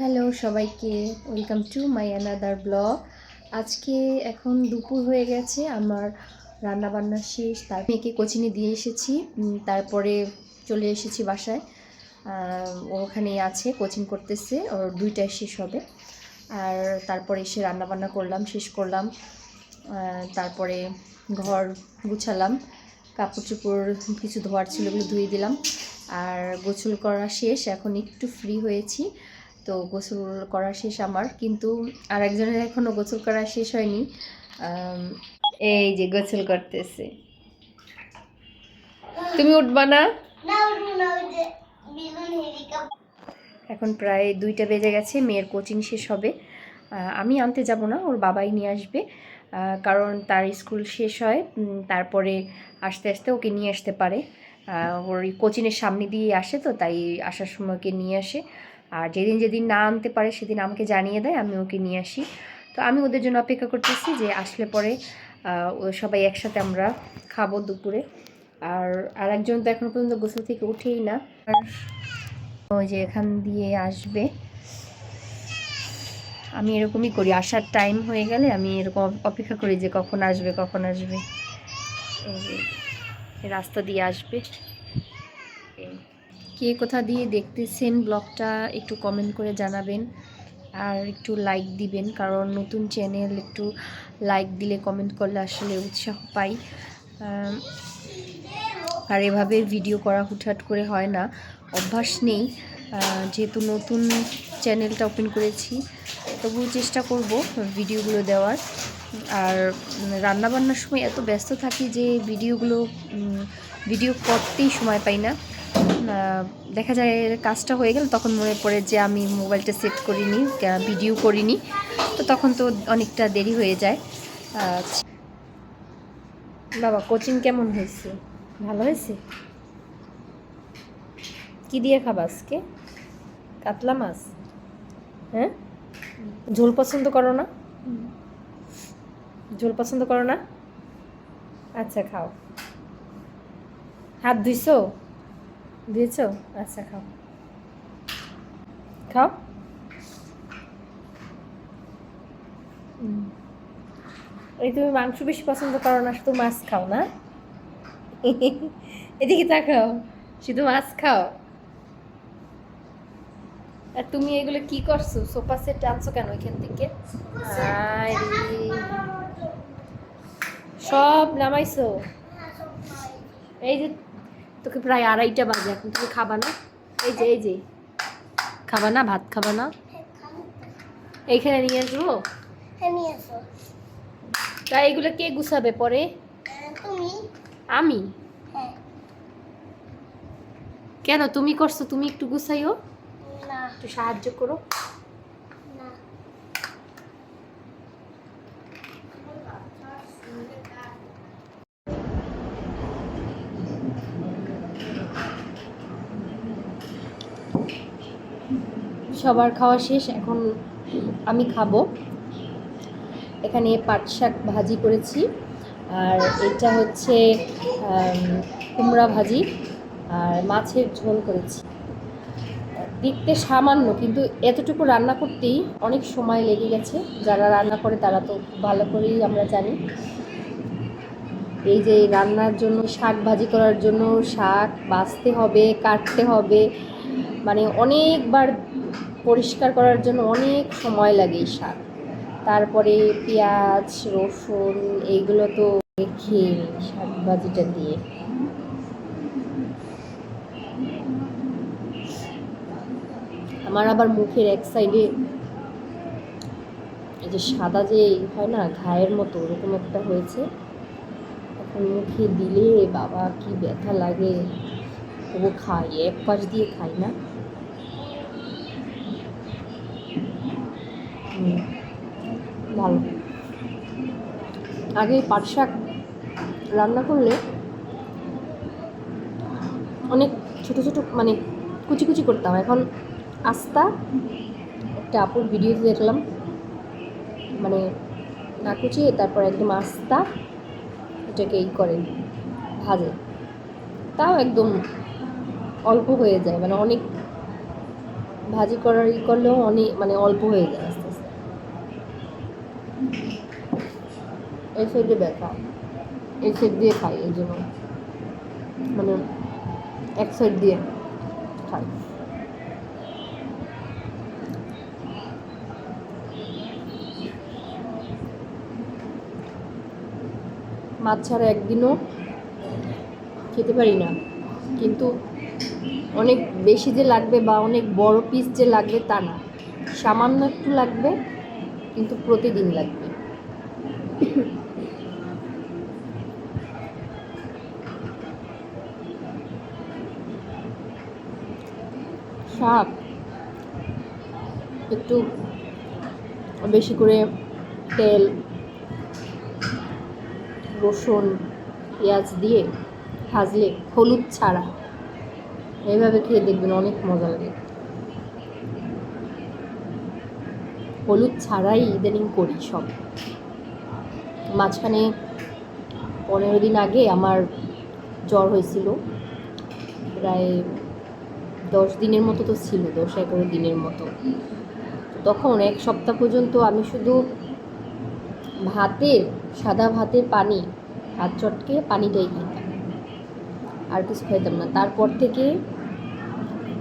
Hello সবাইকে, welcome to my another blog. আজকে এখন দুপুর হয়ে গেছে, আমার রান্না বান্না শেষ। তার মেয়েকে কোচিংয়ে দিয়ে এসেছি, তারপরে চলে এসেছি বাসায়। ও ওখানেই আছে, কোচিং করতেছে, ওর 2টায় শেষ হবে। আর তারপরে এসে রান্না বান্না করলাম, শেষ করলাম। তারপরে ঘর গুছালাম, কাপড় চোপড় কিছু ধোয়ার ছিল ওগুলো ধুয়ে দিলাম। আর গোসল করা শেষ, এখন একটু ফ্রি হয়েছি। তো গোসল করা শেষ আমার, কিন্তু আর একজনের এখনও গোসল করা শেষ হয়নি। এই যে গোসল করতেছে। তুমি উঠবা না? এখন প্রায় 2টা বেজে গেছে, মেয়ের কোচিং শেষ হবে। আমি আনতে যাব না, ওর বাবাই নিয়ে আসবে, কারণ তার স্কুল শেষ হয়, তারপরে আস্তে আস্তে ওকে নিয়ে আসতে পারে। ওর কোচিংয়ের সামনে দিয়ে আসে, তো তাই আসার সময় ওকে নিয়ে আসে। আর যেদিন যেদিন না আনতে পারে সেদিন আমাকে জানিয়ে দেয়, আমি ওকে নিয়ে আসি। তো আমি ওদের জন্য অপেক্ষা করতেছি যে আসলে পরে ও সবাই একসাথে আমরা খাবো দুপুরে। আর একজন তো এখনো পর্যন্ত গোসল থেকে উঠেই না। আর ওই যে এখান দিয়ে আসবে, আমি এরকমই করি, আসার টাইম হয়ে গেলে আমি এরকম অপেক্ষা করি যে কখন আসবে কখন আসবে। এই যে রাস্তা দিয়ে আসবে। কে কোথা দিয়ে দেখতেছেন ব্লগটা একটু কমেন্ট করে জানাবেন, আর একটু লাইক দিবেন, কারণ নতুন চ্যানেল, একটু লাইক দিলে কমেন্ট করলে আসলে উৎসাহ পাই। আর এভাবে ভিডিও করা হুটহাট করে হয় না, অভ্যাস নেই, যেহেতু নতুন চ্যানেলটা ওপেন করেছি, তবুও চেষ্টা করব ভিডিওগুলো দেওয়ার। আর রান্নাবান্নার সময় এত ব্যস্ত থাকি যে ভিডিও করতেই সময় পাই না। দেখা যায় কাজটা হয়ে গেল, তখন মনে পড়ে যে আমি মোবাইলটা সেট করিনি, ভিডিও করিনি, তো তখন তো অনেকটা দেরি হয়ে যায়। বাবা, কোচিং কেমন হয়েছে? ভালো হয়েছে? কি দিয়ে খাবা আজকে? কাতলা মাছ? হ্যাঁ, ঝোল পছন্দ করো না? ঝোল পছন্দ করো না? আচ্ছা খাও। হাত ধুইছো? ধুয়েছো? আচ্ছা খাও, খাও। এই তুমি মাংস বেশি পছন্দ করো না, শুধু মাছ খাও না? এদিকে তাকাও, শুধু মাছ খাও। আর তুমি এগুলো কি করছো? সোফা সেট আনছো কেন এখান থেকে? সব নামাইছো? এই যে তোকে প্রায় 2:30 বাজে, এখন তুমি খাবা না? এই যে খাবা না? ভাত খাবা না? এইখানে নিয়ে আসবো? তাই এগুলো কে গুছাবে পরে? আমি? কেন, তুমি করছো, তুমি একটু গুছাইও, একটু সাহায্য করো। সবার খাওয়া শেষ, এখন আমি খাবো। এখানে পাট শাক ভাজি করেছি, আর এটা হচ্ছে কুমড়া ভাজি, আর মাছের ঝোল করেছি। দেখতে সামান্য, কিন্তু এতটুকু রান্না করতেই অনেক সময় লেগে গেছে। যারা রান্না করে তারা তো ভালো করেই আমরা জানি। এই যে রান্নার জন্য, শাক ভাজি করার জন্য শাক বাছতে হবে, কাটতে হবে, মানে অনেকবার পরিষ্কার করার জন্য অনেক সময় লাগে এই শাক। তারপরে পেঁয়াজ রসুন এইগুলো তো খেয়ে নিই শাক ভাজিটা দিয়ে। আমার আবার মুখের এক সাইডে এই যে সাদা যে হয় না, ঘায়ের মতো, ওরকম একটা হয়েছে। এখন মুখে দিলে বাবা কি ব্যথা লাগে। তবু খাই, এক পাশ দিয়ে খাই না। ভালো। আগে পাট শাক রান্না করলে অনেক ছোটো ছোটো, মানে কুচি কুচি করতাম, এখন আস্তা। একটা আপুর ভিডিওতে দেখলাম, মানে না কুচিয়ে তারপর একদম আস্তা এটাকে এই করেন, ভাজে, তাও একদম অল্প হয়ে যায়, মানে অনেক ভাজি করার করলেও অনেক মানে অল্প হয়ে যায় আস্তে আস্তে। এই সাইডে ব্যথা, এই সাইড দিয়ে খাই, এই জন্য মানে এক সাইড দিয়ে খাই। মাছ ছাড়া একদিনও খেতে পারি না, কিন্তু অনেক বেশি যে লাগবে বা অনেক বড় পিস যে লাগবে তা না, সামান্য একটু লাগবে কিন্তু প্রতিদিন লাগবে। শাক একটু বেশি করে তেল, রসুন, পেঁয়াজ দিয়ে ভাজলে, হলুদ ছাড়া, এইভাবে খেয়ে দেখবেন অনেক মজা লাগে। হলুদ ছাড়াই ইদানিং করি সব। মাঝখানে 15 দিন আগে আমার জ্বর হয়েছিল, প্রায় 10 দিনের মতো তো ছিল, 10-11 দিনের মতো। তখন এক সপ্তাহ পর্যন্ত আমি শুধু ভাতের, সাদা ভাতের পানি, হাত চটকে পানিটাই খেতাম, আর কিছু খাইতাম না। তারপর থেকে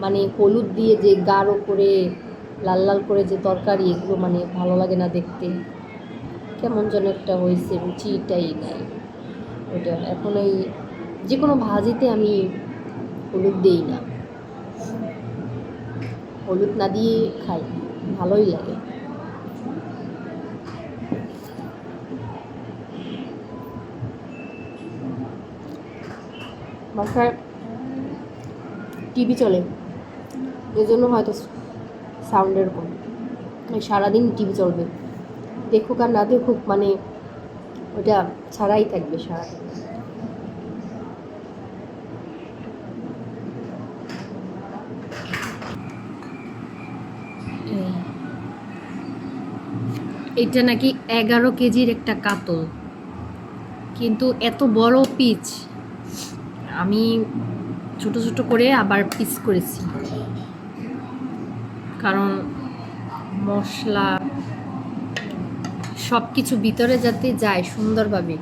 মানে হলুদ দিয়ে যে গাঢ় করে লাল লাল করে যে তরকারি, এগুলো মানে ভালো লাগে না দেখতে, কেমন যেন একটা হয়েছে, রুচিটাই নাই ওটা। এখন ওই যে কোনো ভাজিতে আমি হলুদ দিই না, হলুদ না দিয়ে খাই, ভালোই লাগে। বাসায় টিভি চলে, এজন্য হয়তো সাউন্ড এরকম। সারাদিন টিভি চলবে, দেখুক আর না দেখুক মানে ওটা ছাড়াই থাকবে সারাদিন। এটা নাকি 11 কেজির একটা কাতল, কিন্তু এত বড় পিস আমি ছোট ছোট করে আবার পিস করেছি, কারণ মশলা সব কিছু ভিতরে যাতে যায় সুন্দরভাবে,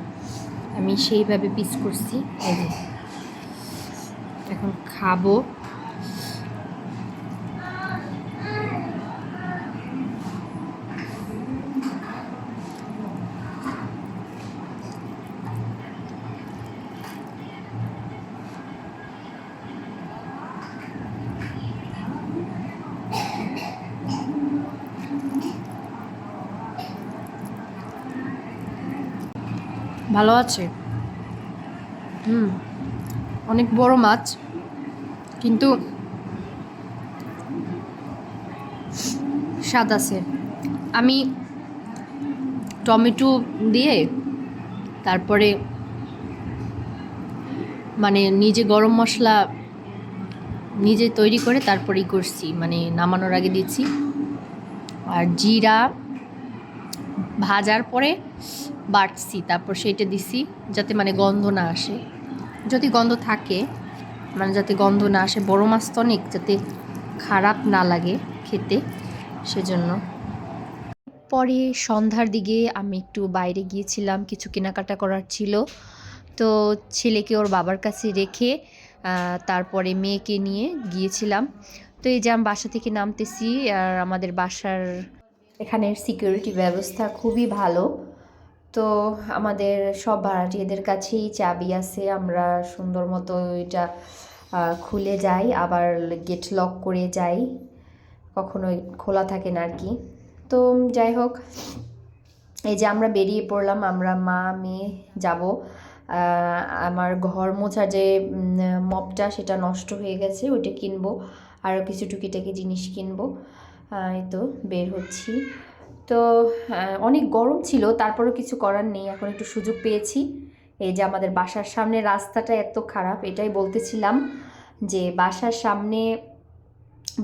আমি সেইভাবে পিস করছি। এই যে এখন খাবো। ভালো আছে, অনেক বড় মাছ, কিন্তু স্বাদ আছে। আমি টমেটো দিয়ে তারপরে মানে নিজে গরম মশলা নিজে তৈরি করে তারপরেই করছি, মানে নামানোর আগে দিচ্ছি, আর জিরা ভাজার পরে বাটছি, তারপর সেইটা দিছি যাতে মানে গন্ধ না আসে, যদি গন্ধ থাকে মানে যাতে গন্ধ না আসে, বড় মাছ তো অনেক, যাতে খারাপ না লাগে খেতে, সেজন্য। পরে সন্ধ্যার দিকে আমি একটু বাইরে গিয়েছিলাম, কিছু কেনাকাটা করার ছিল, তো ছেলেকে ওর বাবার কাছে রেখে তারপরে মেয়েকে নিয়ে গিয়েছিলাম। তো এই যে আমি বাসা থেকে নামতেছি, আর আমাদের বাসার এখানের সিকিউরিটি ব্যবস্থা খুবই ভালো, তো আমাদের সব ভাড়াটিয়াদের কাছেই চাবি আছে, আমরা সুন্দর মতো এটা খুলে যাই, আবার গেট লক করে যাই, কখনোই খোলা থাকে না আর কি। তো যাই হোক, এই যে আমরা বেরিয়ে পড়লাম, আমরা মা মেয়ে যাব। আমার ঘর মোছা যে মপটা সেটা নষ্ট হয়ে গেছে, ওইটা কিনবো, আরও কিছু টুকিটাকি জিনিস কিনবো। এই তো বের হচ্ছি। তো অনেক গরম ছিল, তারপরেও কিছু করার নেই, এখন একটু সুযোগ পেয়েছি। এই যে আমাদের বাসার সামনে রাস্তাটা এত খারাপ, এটাই বলতেছিলাম যে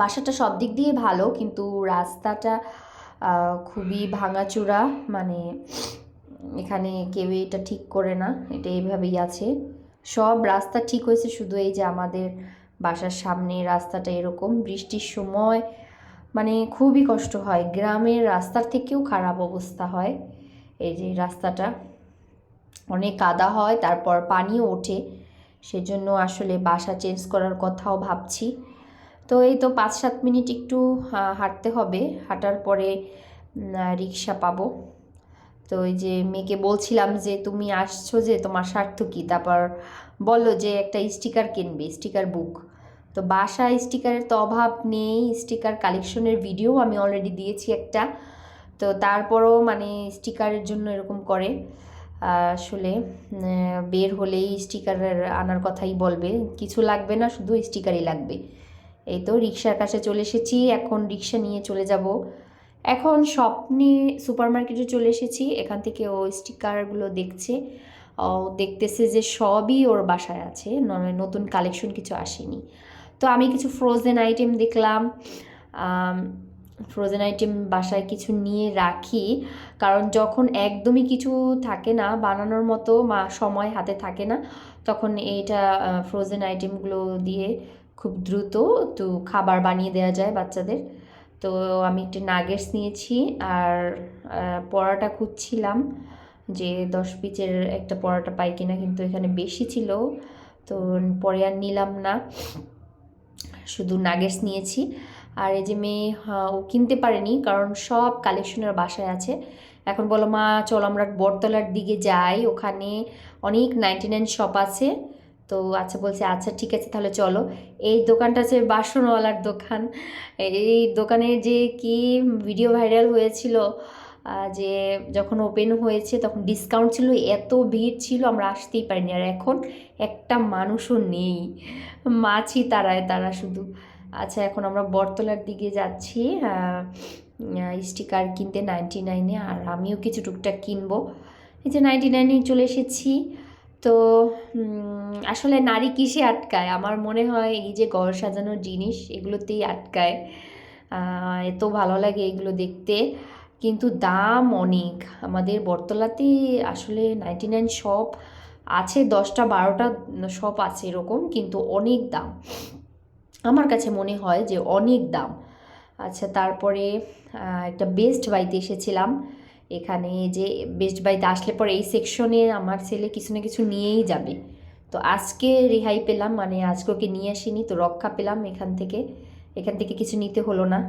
বাসাটা সব দিক দিয়ে ভালো, কিন্তু রাস্তাটা খুবই ভাঙাচোরা, মানে এখানে কেউ এটা ঠিক করে না, এটা এইভাবেই আছে। সব রাস্তা ঠিক হয়েছে, শুধু এই যে আমাদের বাসার সামনে রাস্তাটা এরকম, বৃষ্টির সময় মানে খুবই কষ্ট হয়, গ্রামের রাস্তার থেকেও খারাপ অবস্থা হয়। এই যে রাস্তাটা অনেক কাদা হয়, তারপর পানিও ওঠে, সেজন্য আসলে বাসা চেঞ্জ করার কথাও ভাবছি। তো এই তো 5-7 মিনিট একটু হাঁটতে হবে, হাঁটার পরে রিক্সা পাবো। তো ওই যে মেয়েকে বলছিলাম যে তুমি আসছো যে তোমার স্বার্থ কী, তারপর বললো যে একটা স্টিকার কিনবে, স্টিকার বুক। তো বাসায় স্টিকারের তো অভাব নেই, স্টিকার কালেকশনের ভিডিও আমি অলরেডি দিয়েছি একটা। তো তারপরও মানে স্টিকারের জন্য এরকম করে, আসলে বের হলেই স্টিকারের আনার কথাই বলবে, কিছু লাগবে না, শুধু স্টিকারই লাগবে। এই তো রিক্সার কাছে চলে এসেছি, এখন রিক্সা নিয়ে চলে যাব। এখন স্বপ্নে সুপার মার্কেটে চলে এসেছি, এখান থেকে ও স্টিকারগুলো দেখছে, ও দেখতেছে যে সবই ওর বাসায় আছে, নতুন কালেকশন কিছু আসেনি। তো আমি কিছু ফ্রোজেন আইটেম দেখলাম, ফ্রোজেন আইটেম বাসায় কিছু নিয়ে রাখি, কারণ যখন একদমই কিছু থাকে না বানানোর মতো সময় হাতে থাকে না, তখন এইটা ফ্রোজেন আইটেমগুলো দিয়ে খুব দ্রুত তো খাবার বানিয়ে দেওয়া যায় বাচ্চাদের। তো আমি একটা নাগেটস নিয়েছি, আর পরোটা খুঁজছিলাম যে 10 পিসের একটা পরোটা পাই কিনা, কিন্তু এখানে বেশি ছিল, তো পরে আর নিলাম না, শুধু নাগেটস নিয়েছি। আর এই যে মেয়ে ও কিনতে পারেনি, কারণ সব কালেকশনের বাসায় আছে। এখন বলো মা চলো আমরা বটতলার দিকে যাই, ওখানে অনেক 99 শপ আছে। তো আচ্ছা বলছে আচ্ছা ঠিক আছে তাহলে চলো। এই দোকানটা আছে বাসনওয়ালার দোকান। এই দোকানে যে কি ভিডিও ভাইরাল হয়েছিল, যে যখন ওপেন হয়েছে তখন ডিসকাউন্ট ছিল, এত ভিড় ছিল আমরা আসতেই পারিনি, আর এখন একটা মানুষও নেই, মাছি তারা শুধু। আচ্ছা এখন আমরা বটতলার দিকে যাচ্ছি স্টিকার কিনতে 99-এ, আর আমিও কিছু টুকটাক কিনবো। এই যে 99-এ চলে এসেছি। তো আসলে নারী কিসে আটকায়, আমার মনে হয় এই যে ঘর সাজানোর জিনিস এগুলোতেই আটকায়, এত ভালো লাগে এগুলো দেখতে, কিন্তু দাম অনেক। আমাদের বটতলাতে আসলে 99 শপ আছে, 10টা-12টা শপ আছে এরকম, কিন্তু অনেক দাম, আমার কাছে মনে হয় যে অনেক দাম। আচ্ছা তারপরে একটা বেস্ট বাইতে এসেছিলাম, এখানে যে বেস্ট বাইতে আসলে পরে এই সেকশনে আমার ছেলে কিছু না কিছু নিয়েই যাবে। তো আজকে রেহাই পেলাম, মানে আজকে ওকে নিয়ে আসিনি, তো রক্ষা পেলাম এখান থেকে কিছু নিতে হলো না।